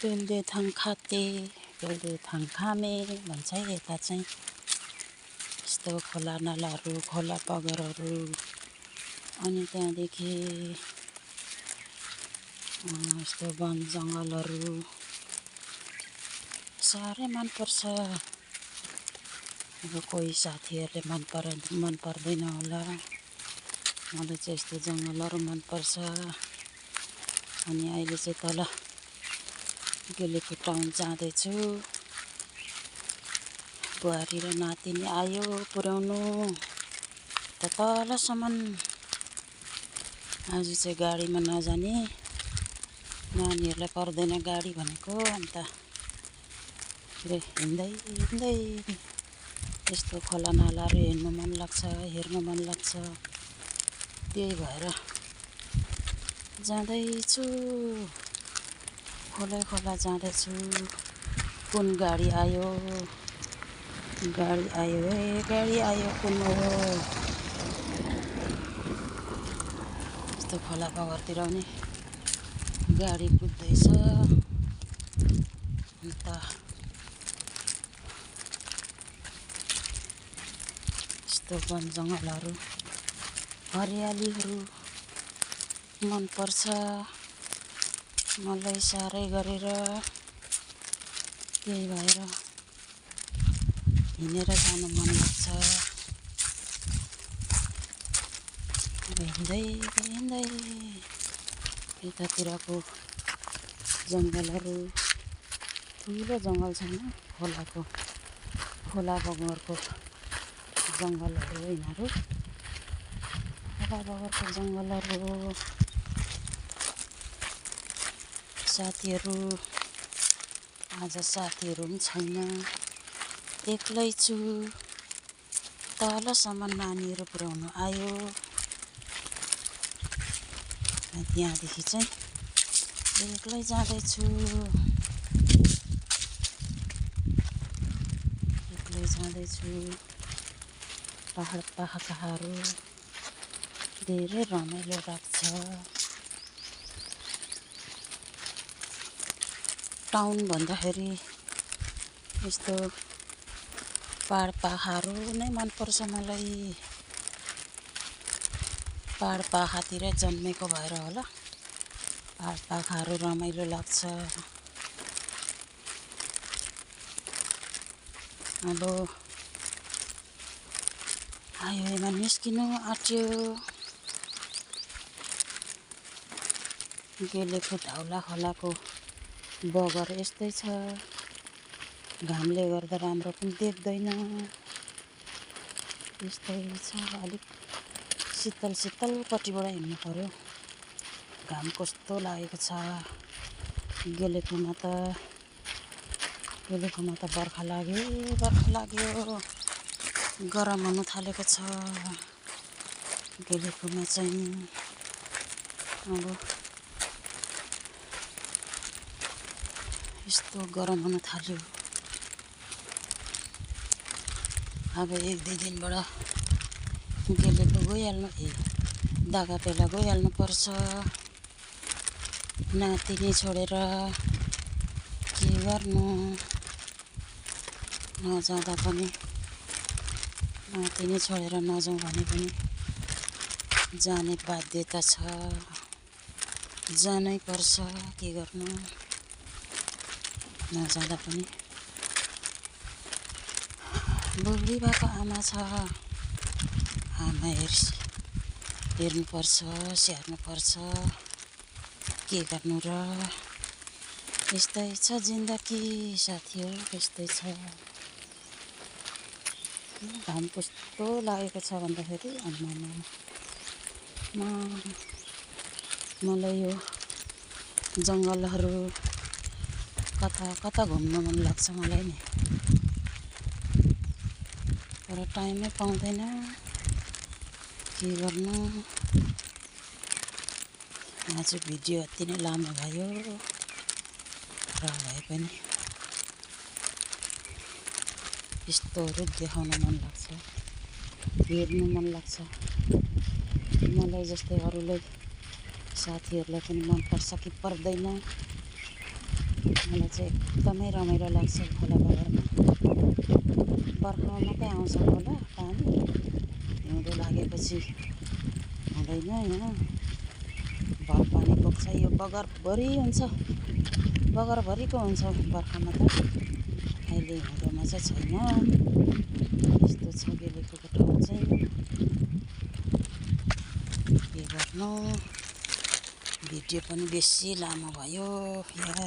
पेल्देथाङ खाते पेल्देथाङ खामे भन्छ है यता चाहिँ। यस्तो खोला नालाहरू खोला पगरहरू अनि त्यहाँदेखि यस्तो वन जङ्गलहरू साह्रै मनपर्छ। अब कोही साथीहरूले मन पर्दैन होला, मलाई चाहिँ यस्तो जङ्गलहरू मनपर्छ। अनि अहिले चाहिँ तल गेलेको टाउन जाँदैछु। बुहारी र नातिनी आयो पुर्याउनु त तलसम्म। आज चाहिँ गाडीमा नजाने, नानीहरूलाई पर्दैन गाडी भनेको। अन्त हिँड्दै हिँड्दै यस्तो खोला नालाहरू हेर्नु मन लाग्छ। त्यही भएर जाँदैछु, खोला जाँदैछु। कुन गाडी आयो गाडी आयो कुन हो। यस्तो खोला बगरतिर पनि गाडी कुद्दैछ। अन्त यस्तो वन जङ्गलहरू हरियालीहरू मनपर्छ मलाई साह्रै गरेर। त्यही भएर हिँडेर जानु मन लाग्छ। हिँड्दै हिँड्दै यतातिरको जङ्गलहरू, ठुलो जङ्गल छैन, खोला बगरको जङ्गलहरू यिनीहरू। खोला बगरको जङ्गलहरू। साथीहरू आज साथीहरू पनि छैन, एक्लै छु। तलसम्म नानीहरू पुर्याउनु आयो। त्यहाँदेखि चाहिँ एक्लै जाँदैछु। पहाडहरू धेरै रमाइलो लाग्छ। टाउन भन्दाखेरि यस्तो पहाडहरू नै मनपर्छ मलाई। पहाडतिर जन्मेको भएर होला, पहाडहरू रमाइलो लाग्छ। अब हाइवेमा निस्किनु आँट्यो। गेलेको धौला खोलाको बगर यस्तै छ, घामले गर्दा राम्रो पनि देख्दैन। यस्तै छ, अलिक शीतलपट्टिबाट हिँड्नु पर्यो। घाम कस्तो लागेको छ। गेलेकोमा त बर्खा लाग्यो, गरम हुनु थालेको छ गेलेकोमा चाहिँ। अब यस्तो गरम हुन थाल्यो। अब 1-2 दिनबाट गेलेको दागापेला गइहाल्नु पर्छ। नातिनी छोडेर के गर्नु, नजाँदा पनि नातिनी छोडेर नजाउँ भने पनि जाने बाध्यता छ, जानै पर्छ। के गर्नु, नजाँदा पनि बुढी भएको आमा छ, आमा हेर्नुपर्छ, स्याहार्नुपर्छ। के गर्नु र, यस्तै छ जिन्दगी साथीहरू, यस्तै छ। घाम कस्तो लागेको छ भन्दाखेरि मलाई यो जङ्गलहरू कता घुम्नु मन लाग्छ मलाई नि, तर टाइमै पाउँदैन। के गर्नु, आज भिडियो अति नै लामो भयो र भए पनि यस्तोहरू देखाउन मन लाग्छ, हेर्नु मन लाग्छ। मलाई जस्तै अरूलाई साथीहरूलाई पनि मनपर्छ कि पर्दैन मलाई चाहिँ एकदमै रमाइलो लाग्छ खोला बगरमा। बर्खामा मात्रै आउँछ खोला पानी, हिउँदो लागेपछि हुँदैन यहाँ। भल पानी पुग्छ, यो बगरभरि हुन्छ, बगरभरिको हुन्छ बर्खामा त। अहिले हिउँदोमा चाहिँ छैन। यस्तो छ गेलेको ठाउँ चाहिँ। के गर्नु, भिडियो पनि बेसी लामो भयो यार।